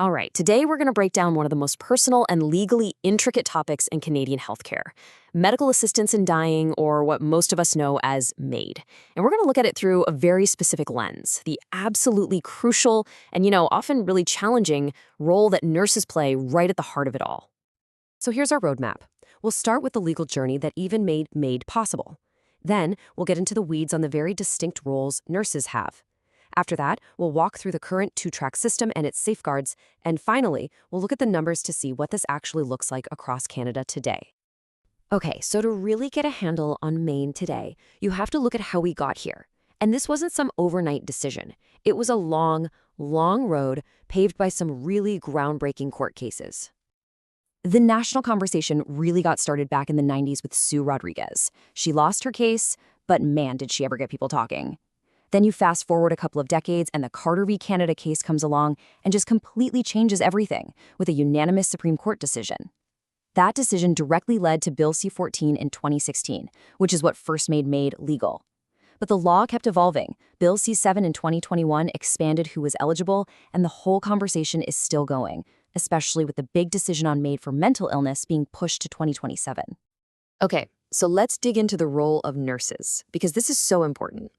All right, today we're going to break down one of the most personal and legally intricate topics in Canadian healthcare, medical assistance in dying, or what most of us know as MAID. And we're going to look at it through a very specific lens, the absolutely crucial and, often really challenging role that nurses play right at the heart of it all. So here's our roadmap. We'll start with the legal journey that even made MAID possible. Then we'll get into the weeds on the very distinct roles nurses have. After that, we'll walk through the current two-track system and its safeguards, and finally, we'll look at the numbers to see what this actually looks like across Canada today. Okay, so to really get a handle on MAID today, you have to look at how we got here. And this wasn't some overnight decision. It was a long, long road paved by some really groundbreaking court cases. The national conversation really got started back in the 90s with Sue Rodriguez. She lost her case, but man, did she ever get people talking. Then you fast forward a couple of decades and the Carter v. Canada case comes along and just completely changes everything with a unanimous Supreme Court decision. That decision directly led to Bill C-14 in 2016, which is what first made MAID legal. But the law kept evolving. Bill C-7 in 2021 expanded who was eligible, and the whole conversation is still going, especially with the big decision on MAID for mental illness being pushed to 2027. Okay, so let's dig into the role of nurses, because this is so important.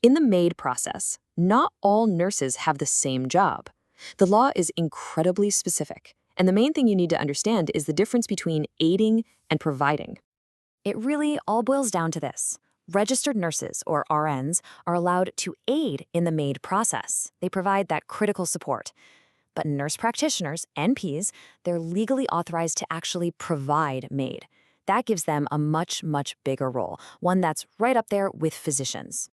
In the MAID process, not all nurses have the same job. The law is incredibly specific, and the main thing you need to understand is the difference between aiding and providing. It really all boils down to this. Registered nurses, or RNs, are allowed to aid in the MAID process. They provide that critical support. But nurse practitioners, NPs, they're legally authorized to actually provide MAID. That gives them a much, much bigger role, one that's right up there with physicians.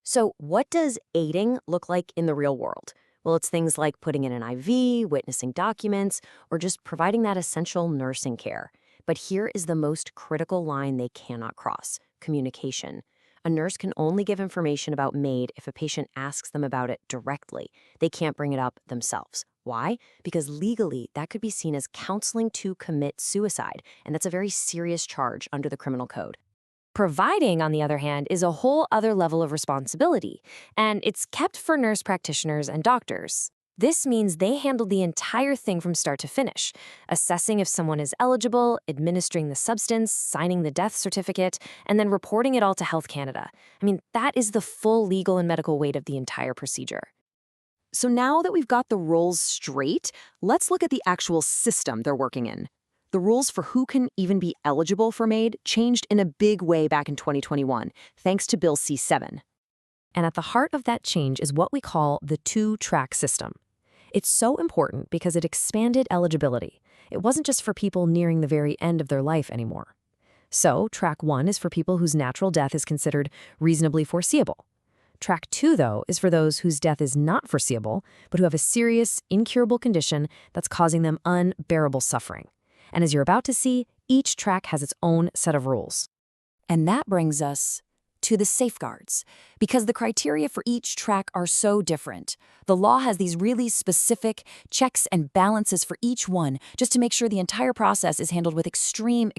So what does aiding look like in the real world? Well, it's things like putting in an IV, witnessing documents, or just providing that essential nursing care. But here is the most critical line they cannot cross: communication. A nurse can only give information about MAID if a patient asks them about it directly. They can't bring it up themselves. Why? Because legally, that could be seen as counseling to commit suicide, and that's a very serious charge under the criminal code. Providing, on the other hand, is a whole other level of responsibility, and it's kept for nurse practitioners and doctors. This means they handle the entire thing from start to finish, assessing if someone is eligible, administering the substance, signing the death certificate, and then reporting it all to Health Canada. I mean, that is the full legal and medical weight of the entire procedure. So now that we've got the roles straight, let's look at the actual system they're working in. The rules for who can even be eligible for MAID changed in a big way back in 2021, thanks to Bill C-7. And at the heart of that change is what we call the two-track system. It's so important because it expanded eligibility. It wasn't just for people nearing the very end of their life anymore. So, Track 1 is for people whose natural death is considered reasonably foreseeable. Track 2, though, is for those whose death is not foreseeable, but who have a serious, incurable condition that's causing them unbearable suffering. And as you're about to see, each track has its own set of rules. And that brings us to the safeguards, because the criteria for each track are so different. The law has these really specific checks and balances for each one, just to make sure the entire process is handled with extreme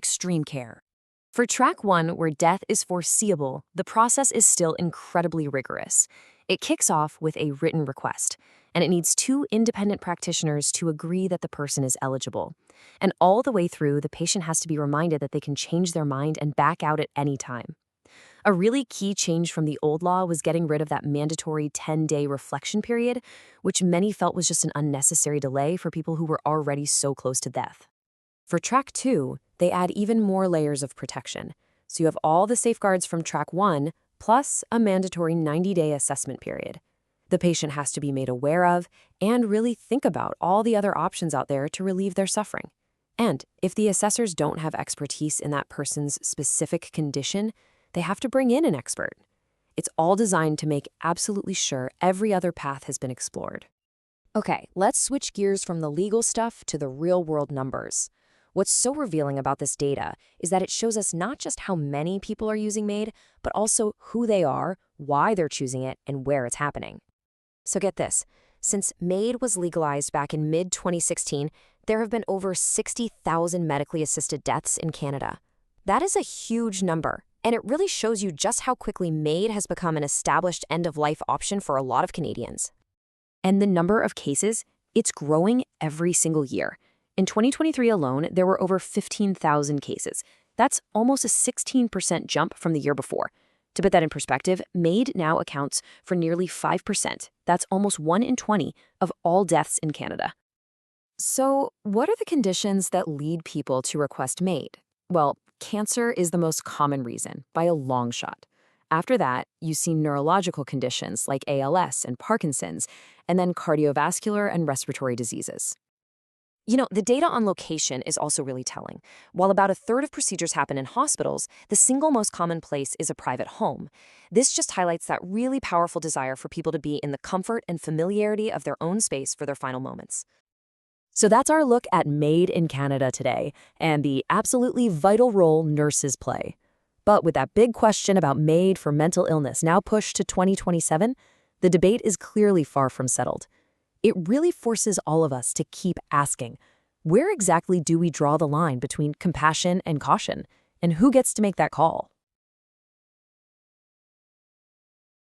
care. For Track 1, where death is foreseeable, the process is still incredibly rigorous. It kicks off with a written request, and it needs 2 independent practitioners to agree that the person is eligible. And all the way through, the patient has to be reminded that they can change their mind and back out at any time. A really key change from the old law was getting rid of that mandatory 10-day reflection period, which many felt was just an unnecessary delay for people who were already so close to death. For Track 2, they add even more layers of protection. So you have all the safeguards from Track 1, plus a mandatory 90-day assessment period. The patient has to be made aware of and really think about all the other options out there to relieve their suffering. And if the assessors don't have expertise in that person's specific condition, they have to bring in an expert. It's all designed to make absolutely sure every other path has been explored. Okay, let's switch gears from the legal stuff to the real-world numbers. What's so revealing about this data is that it shows us not just how many people are using MAID, but also who they are, why they're choosing it, and where it's happening. So get this, since MAID was legalized back in mid-2016, there have been over 60,000 medically assisted deaths in Canada. That is a huge number, and it really shows you just how quickly MAID has become an established end-of-life option for a lot of Canadians. And the number of cases It's growing every single year. In 2023 alone, there were over 15,000 cases. That's almost a 16% jump from the year before. To put that in perspective, MAID now accounts for nearly 5%. That's almost 1 in 20 of all deaths in Canada. So, what are the conditions that lead people to request MAID? Well, cancer is the most common reason, by a long shot. After that, you see neurological conditions like ALS and Parkinson's, and then cardiovascular and respiratory diseases. The data on location is also really telling. While about a third of procedures happen in hospitals, the single most common place is a private home. This just highlights that really powerful desire for people to be in the comfort and familiarity of their own space for their final moments. So that's our look at MAID in Canada today and the absolutely vital role nurses play. But with that big question about MAID for mental illness now pushed to 2027, the debate is clearly far from settled. It really forces all of us to keep asking, where exactly do we draw the line between compassion and caution? And who gets to make that call?